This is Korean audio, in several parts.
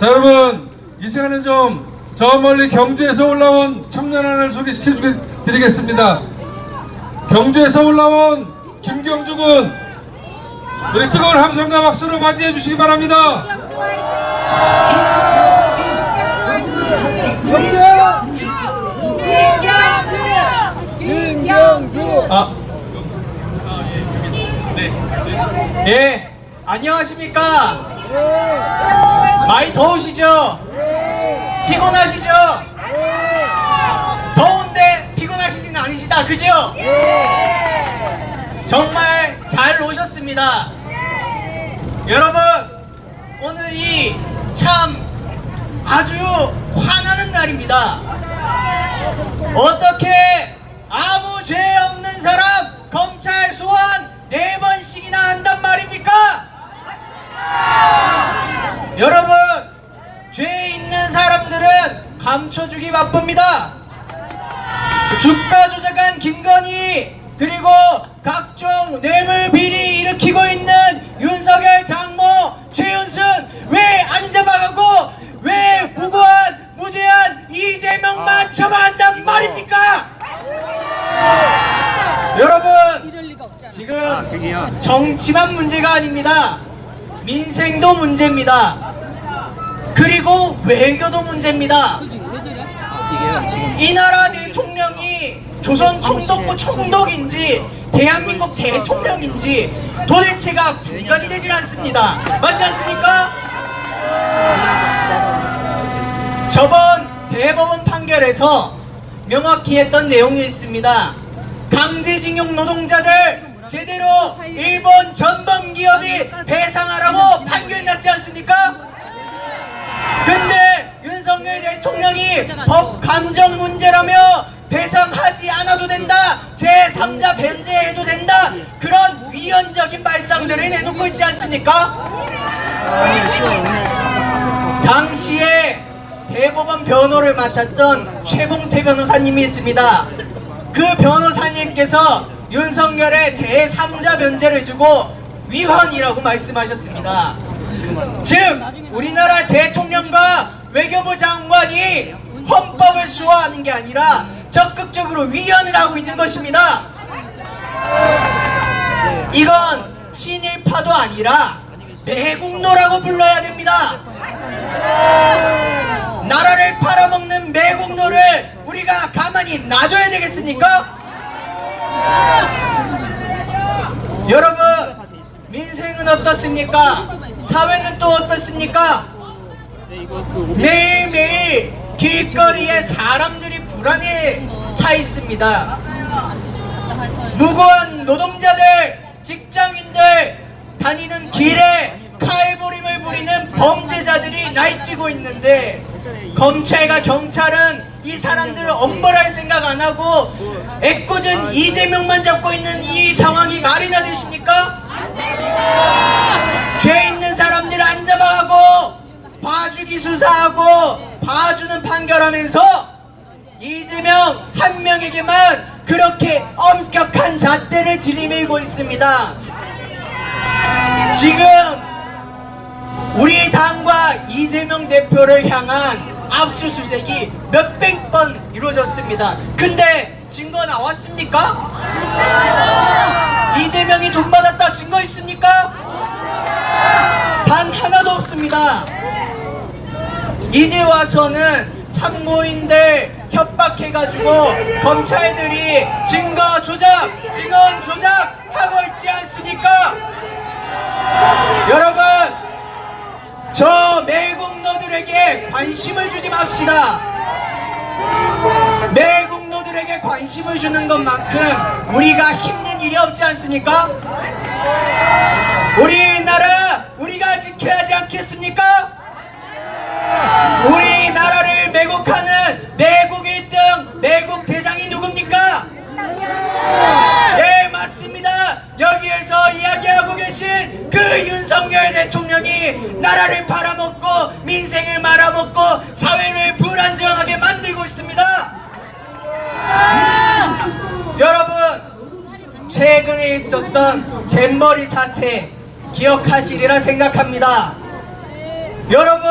자, 여러분, 이 시간은 좀 저 멀리 경주에서 올라온 청년안을 소개시켜 드리겠습니다. 경주에서 올라온 김경주 군, 우리 뜨거운 함성과 박수로 맞이해 주시기 바랍니다. 김경주! 예, 안녕하십니까? 많이 더우시죠? 피곤하시죠? 더운데 피곤하시진 않으시다, 그죠? 정말 잘 오셨습니다. 여러분, 오늘이 참 아주 화나는 날입니다. 어떻게 아무 죄 없는 사람 검찰 소환 4번씩이나 한단 말입니까? 여러분, 죄 있는 사람들은 감춰주기 바쁩니다. 주가 조작한 김건희, 그리고 각종 뇌물 비리 일으키고 있는 윤석열, 장모, 최윤순 왜 안 잡아가고 왜 무고한 무죄한 이재명만 처벌한단 말입니까? 여러분, 지금 정치만 문제가 아닙니다. 민생도 문제입니다. 그리고 외교도 문제입니다. 이 나라 대통령이 조선 총독부 총독인지 대한민국 대통령인지 도대체가 분간이 되질 않습니다. 맞지 않습니까? 저번 대법원 판결에서 명확히 했던 내용이 있습니다. 강제징용 노동자들 제대로 일본 전범기업이 배상하라고 판결이 났지 않습니까? 근데 윤석열 대통령이 법 감정 문제라며 배상하지 않아도 된다, 제3자 변제해도 된다, 그런 위헌적인 말씀들을 내놓고 있지 않습니까? 당시에 대법원 변호를 맡았던 최봉태 변호사님이 있습니다. 그 변호사님께서 윤석열의 제3자 변제를 두고 위헌이라고 말씀하셨습니다. 즉, 우리나라 대통령과 외교부 장관이 헌법을 수호하는 게 아니라 적극적으로 위헌을 하고 있는 것입니다. 이건 친일파도 아니라 매국노라고 불러야 됩니다. 나라를 팔아먹는 매국노를 우리가 가만히 놔줘야 되겠습니까? 여러분, 민생은 어떻습니까? 사회는 또 어떻습니까? 매일매일 길거리에 사람들이 불안에 차 있습니다. 무고한 노동자들, 직장인들 다니는 길에 칼부림을 부리는 범죄자들이 날뛰고 있는데 검찰과 경찰은 이 사람들을 엄벌할 생각 안 하고 애꿎은 이재명만 잡고 있는 이 상황이 말이나 되십니까? 죄 있는 사람들 안 잡아가고 봐주기 수사하고 봐주는 판결하면서 이재명 한 명에게만 그렇게 엄격한 잣대를 들이밀고 있습니다. 지금 우리 당과 이재명 대표를 향한 압수수색이 몇백 번 이루어졌습니다. 근데 증거 나왔습니까? 이재명이 돈 받았다 증거 있습니까? 단 하나도 없습니다. 이제 와서는 참고인들 협박해가지고 검찰들이 증거 조작, 증언 조작하고 있지 않습니까? 여러분, 저 매국노들에게 관심을 주지 맙시다. 매국노들에게 관심을 주는 것만큼 우리가 힘든 일이 없지 않습니까? 우리나라 우리가 지켜야 하지 않겠습니까? 우리나라를 매국하는 매국 1등 매국 대장이 누굽니까? 예, 맞습니다. 여기에서 이야기하고 계신 그 윤석열 대통령이 나라를 팔아먹고 민생을 말아먹고 사회를 불안정하게 만들고 있습니다. 여러분, 최근에 있었던 잼버리 사태 기억하시리라 생각합니다. 여러분,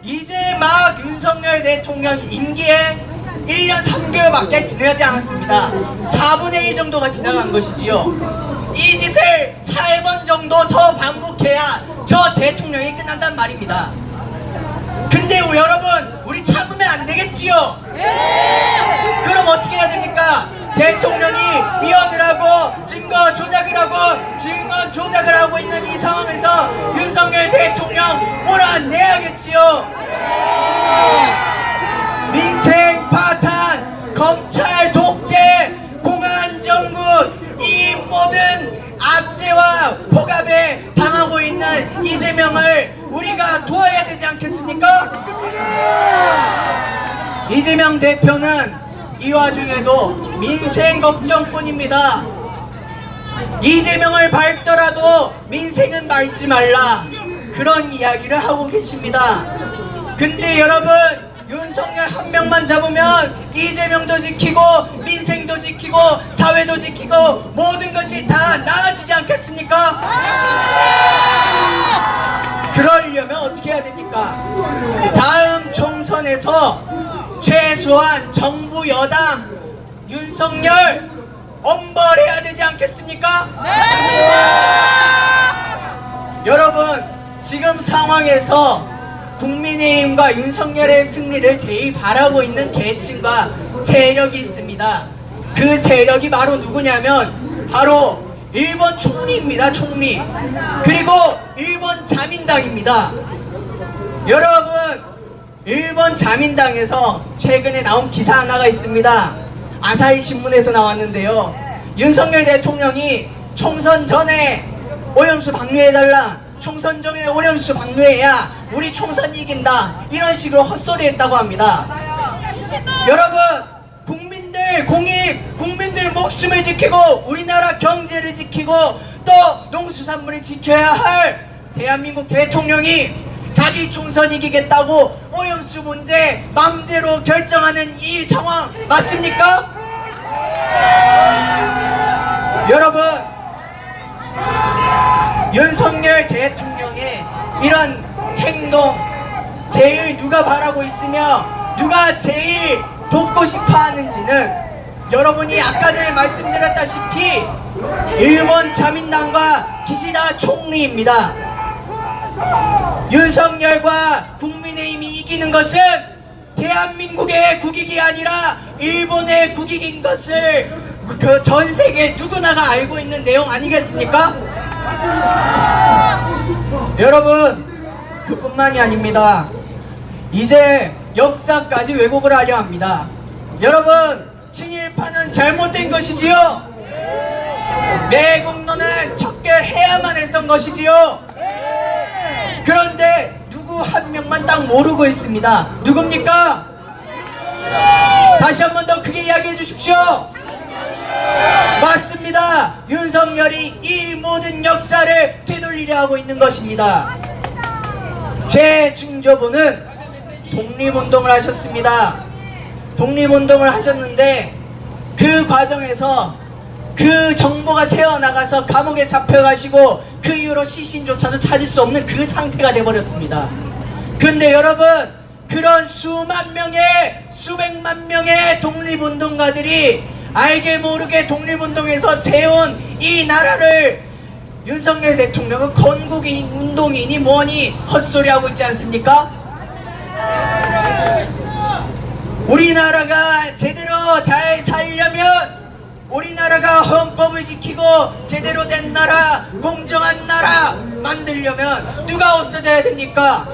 이제 막 윤석열 대통령 임기에 1년 3개월밖에 지나지 않았습니다. 4분의 1 정도가 지나간 것이지요. 이 짓을 4번 정도 더 반복해야 저 대통령이 끝난단 말입니다. 근데 여러분, 우리 참으면 안 되겠지요? 그럼 어떻게 해야 됩니까? 대통령이 위헌을 하고 증거 조작을 하고 증언 조작을 하고 있는 이 상황에서 윤석열 대통령 몰아내야겠지요. 민생 파탄, 검찰 독재, 공안 정국, 이 모든 압제와 폭압에 당하고 있는 이재명을 우리가 도와야 되지 않겠습니까? 이재명 대표는 이 와중에도 민생 걱정뿐입니다. 이재명을 밟더라도 민생은 밟지 말라, 그런 이야기를 하고 계십니다. 근데 여러분, 윤석열 한 명만 잡으면 이재명도 지키고 민생도 지키고 사회도 지키고 모든 것이 다 나아지지 않겠습니까? 그러려면 어떻게 해야 됩니까? 다음 총선에서 최소한 정부 여당 윤석열 엄벌해야 되지 않겠습니까? 여러분, 지금 상황에서 국민의힘과 윤석열의 승리를 제일 바라고 있는 계층과 세력이 있습니다. 그 세력이 바로 누구냐면 바로 일본 총리입니다. 총리. 그리고 일본 자민당입니다. 여러분, 일본 자민당에서 최근에 나온 기사 하나가 있습니다. 아사히 신문에서 나왔는데요. 윤석열 대통령이 총선 전에 오염수 방류해달라, 총선 전에 오염수 방류해야 우리 총선 이긴다, 이런 식으로 헛소리 했다고 합니다. 여러분, 국민들 공익, 국민들 목숨을 지키고 우리나라 경제를 지키고 또 농수산물을 지켜야 할 대한민국 대통령이 자기 총선 이기겠다고 오염수 문제 맘대로 결정하는 이 상황 맞습니까? 여러분, 윤석열 대통령의 이런 행동 제일 누가 바라고 있으며 누가 제일 돕고 싶어 하는지는 여러분이 아까 전에 말씀드렸다시피 일본 자민당과 기시다 총리입니다. 윤석열과 국민의힘이 이기는 것은 대한민국의 국익이 아니라 일본의 국익인 것을 그 전 세계 누구나가 알고 있는 내용 아니겠습니까? 여러분, 그뿐만이 아닙니다. 이제 역사까지 왜곡을 하려 합니다. 여러분, 친일파는 잘못된 것이지요. 매국노는 척결해야만 했던 것이지요. 그런데 누구 한 명만 딱 모르고 있습니다. 누굽니까? 다시 한 번 더 크게 이야기해 주십시오. 맞습니다. 윤석열이 이 모든 역사를 되돌리려 하고 있는 것입니다. 제 증조부는 독립운동을 하셨습니다. 독립운동을 하셨는데 그 과정에서 그 정보가 새어나가서 감옥에 잡혀가시고 그 이후로 시신조차도 찾을 수 없는 그 상태가 돼버렸습니다. 근데 여러분, 그런 수만 명의 수백만 명의 독립운동가들이 알게 모르게 독립운동에서 세운 이 나라를 윤석열 대통령은 건국인 운동인이 뭐니 헛소리하고 있지 않습니까? 우리나라가 제대로 잘 살려면 우리나라가 헌법을 지키고 제대로 된 나라, 공정한 나라 만들려면 누가 없어져야 됩니까?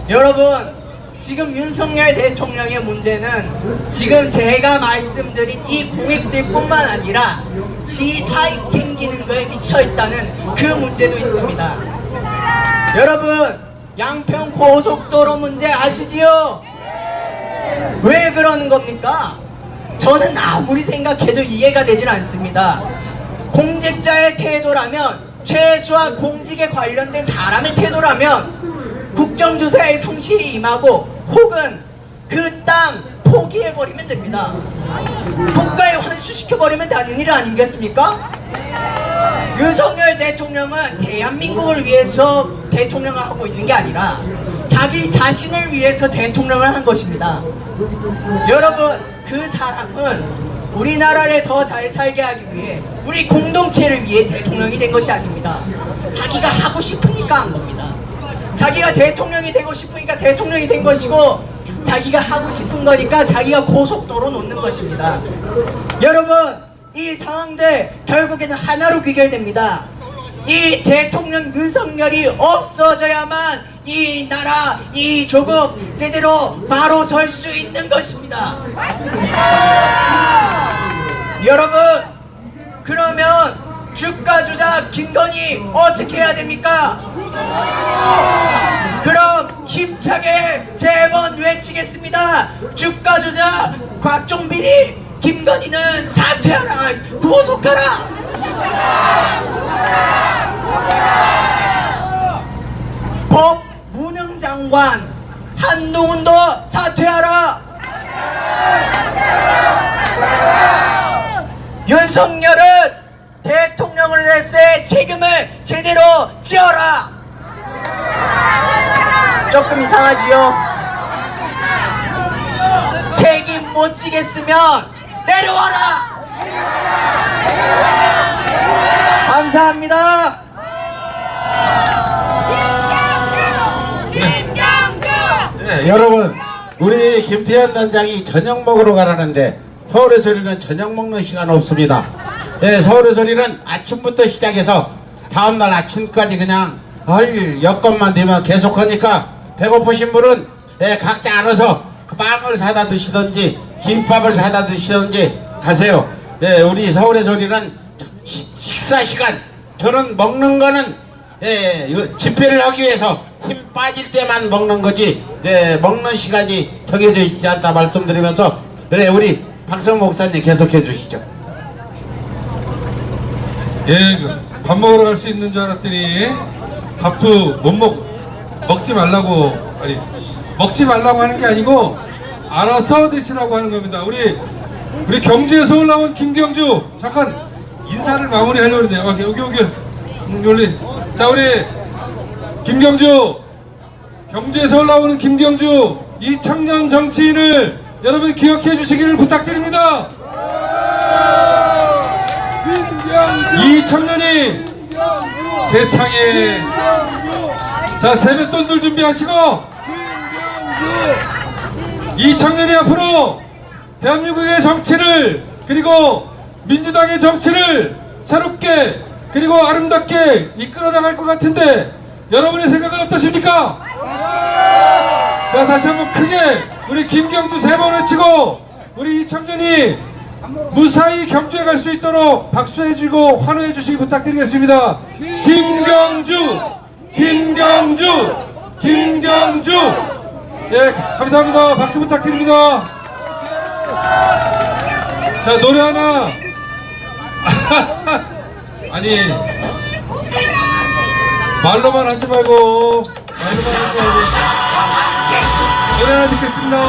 여러분, 지금 윤석열 대통령의 문제는 지금 제가 말씀드린 이 공익들뿐만 아니라 지 사익 챙기는 거에 미쳐있다는 그 문제도 있습니다. 여러분, 양평 고속도로 문제 아시지요? 왜 그러는 겁니까? 저는 아무리 생각해도 이해가 되질 않습니다. 공직자의 태도라면, 최소한 공직에 관련된 사람의 태도라면 국정조사에 성실히 임하고 혹은 그 땅 포기해버리면 됩니다. 국가에 환수시켜버리면 되는 일 아니겠습니까? 윤석열 대통령은 대한민국을 위해서 대통령을 하고 있는 게 아니라 자기 자신을 위해서 대통령을 한 것입니다. 여러분, 그 사람은 우리나라를 더 잘 살게 하기 위해, 우리 공동체를 위해 대통령이 된 것이 아닙니다. 자기가 하고 싶으니까 한 겁니다. 자기가 대통령이 되고 싶으니까 대통령이 된 것이고, 자기가 하고 싶은 거니까 자기가 고속도로 놓는 것입니다. 여러분, 이 상황들 결국에는 하나로 귀결됩니다. 이 대통령 윤석열이 없어져야만 이 나라, 이 조국 제대로 바로 설 수 있는 것입니다. 여러분, 그러면 주가 조작 김건희 어떻게 해야 됩니까? 그럼 힘차게 3번 외치겠습니다. 주가 조작 곽종필이, 김건희는 사퇴하라, 구속하라. 법 무능 장관 한동훈도 사퇴하라. 윤석열은 대통령을 했을 책임을 제대로 지어라. 조금 이상하지요? 책임 못 지겠으면 내려와라. 감사합니다. 네, 여러분, 우리 김태현 단장이 저녁 먹으러 가라는데 서울의 소리는 저녁 먹는 시간 없습니다. 네, 서울의 소리는 아침부터 시작해서 다음날 아침까지 그냥 여건만 되면 계속하니까 배고프신 분은 각자 알아서 빵을 사다 드시던지 김밥을 사다 드시던지 가세요. 네, 우리 서울의 소리는 식사 시간, 저는 먹는 거는 집회를 하기 위해서 힘 빠질 때만 먹는 거지, 먹는 시간이 정해져 있지 않다 말씀드리면서, 그래, 우리 박성 목사님 계속해 주시죠. 밥 먹으러 갈 수 있는 줄 알았더니 밥도 먹지 말라고, 아니 먹지 말라고 하는 게 아니고 알아서 드시라고 하는 겁니다. 우리 경주에서 올라온 김경주, 잠깐 인사를 마무리하려고 했는데 여기 자, 우리 김경주, 경주에서 올라오는 김경주, 이 청년 정치인을 여러분 기억해 주시기를 부탁드립니다. 이 청년이 세상에, 자, 세뱃돈들 준비하시고, 이 청년이 앞으로 대한민국의 정치를, 그리고 민주당의 정치를 새롭게 그리고 아름답게 이끌어 나갈 것 같은데 여러분의 생각은 어떠십니까? 자, 다시 한번 크게 우리 김경주 3번 외치고 우리 이 청년이 무사히 경주에 갈 수 있도록 박수해주고 환호해 주시기 부탁드리겠습니다. 김경주, 김경주, 김경주. 예, 감사합니다. 박수 부탁드립니다. 자, 노래 하나. 아니, 말로만 하지 말고 노래 하나 듣겠습니다.